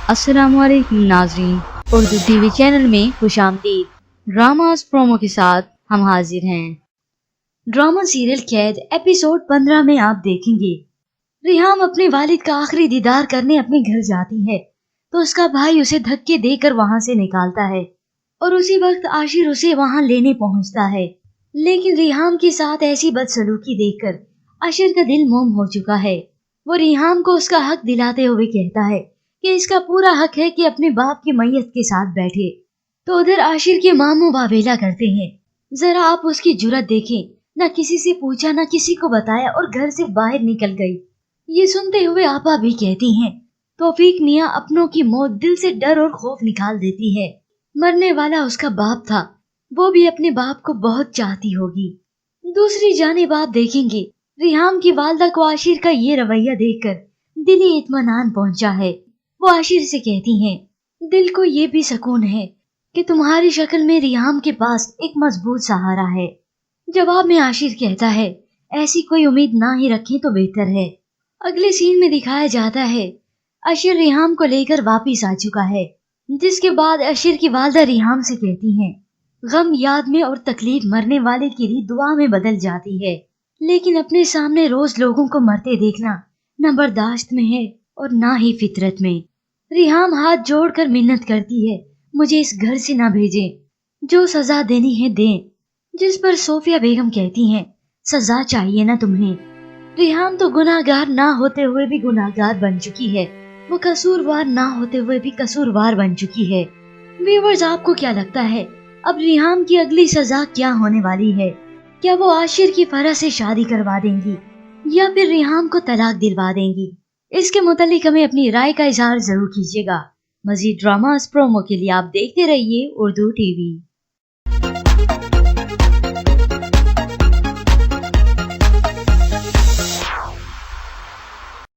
अस्सलाम वालेकुम नाज़रीन, उर्दू टीवी चैनल में खुशामदीद। ड्रामास प्रोमो के साथ हम हाजिर हैं। ड्रामा सीरियल कैद एपिसोड 15 में आप देखेंगे रिहाम अपने वालिद का आखिरी दीदार करने अपने घर जाती है तो उसका भाई उसे धक्के देकर वहां से निकालता है और उसी वक्त आशिर उसे वहां लेने पहुंचता है। लेकिन रिहाम के साथ ऐसी बदसलूकी देखकर आशिर का दिल मोम हो चुका है। वो रिहाम को उसका हक दिलाते हुए कहता है कि इसका पूरा हक है कि अपने बाप की मैयत के साथ बैठे। तो उधर आशिर के मामू वावेला करते हैं, जरा आप उसकी जुर्रत देखें, न किसी से पूछा न किसी को बताया और घर से बाहर निकल गई। ये सुनते हुए आपा भी कहती हैं तौफीक मियाँ अपनों की मौत दिल से डर और खौफ निकाल देती है। मरने वाला उसका बाप था, वो भी अपने बाप को बहुत चाहती होगी। दूसरी जानिब आप देखेंगे रिहाम की वालदा को आशिर का ये रवैया देखकर दिली इत्मीनान पहुंचा है। वो आशिर से कहती हैं, दिल को ये भी सुकून है कि तुम्हारी शक्ल में रिहाम के पास एक मजबूत सहारा है। जवाब में आशिर कहता है, ऐसी कोई उम्मीद ना ही रखें तो बेहतर है। अगले सीन में दिखाया जाता है आशिर रिहाम को लेकर वापिस आ चुका है, जिसके बाद आशिर की वालदा रिहाम से कहती हैं, गम याद में और तकलीफ मरने वाले की लिए दुआ में बदल जाती है, लेकिन अपने सामने रोज लोगों को मरते देखना न बर्दाश्त में है और ना ही फितरत में। रिहाम हाथ जोड़कर मिन्नत करती है, मुझे इस घर से ना भेजें, जो सजा देनी है दें। जिस पर सोफिया बेगम कहती हैं, सजा चाहिए ना तुम्हें। रिहाम तो गुनाहगार ना होते हुए भी गुनाहगार बन चुकी है, वो कसूरवार ना होते हुए भी कसूरवार बन चुकी है। व्यूअर्स, आपको क्या लगता है अब रिहाम की अगली सजा क्या होने वाली है? क्या वो आशिर की फरह से शादी करवा देंगी या फिर रिहाम को तलाक दिलवा देंगी? इसके मुतालिक हमें अपनी राय का इजहार जरूर कीजिएगा। मजीद ड्रामास प्रोमो के लिए आप देखते रहिए उर्दू टीवी।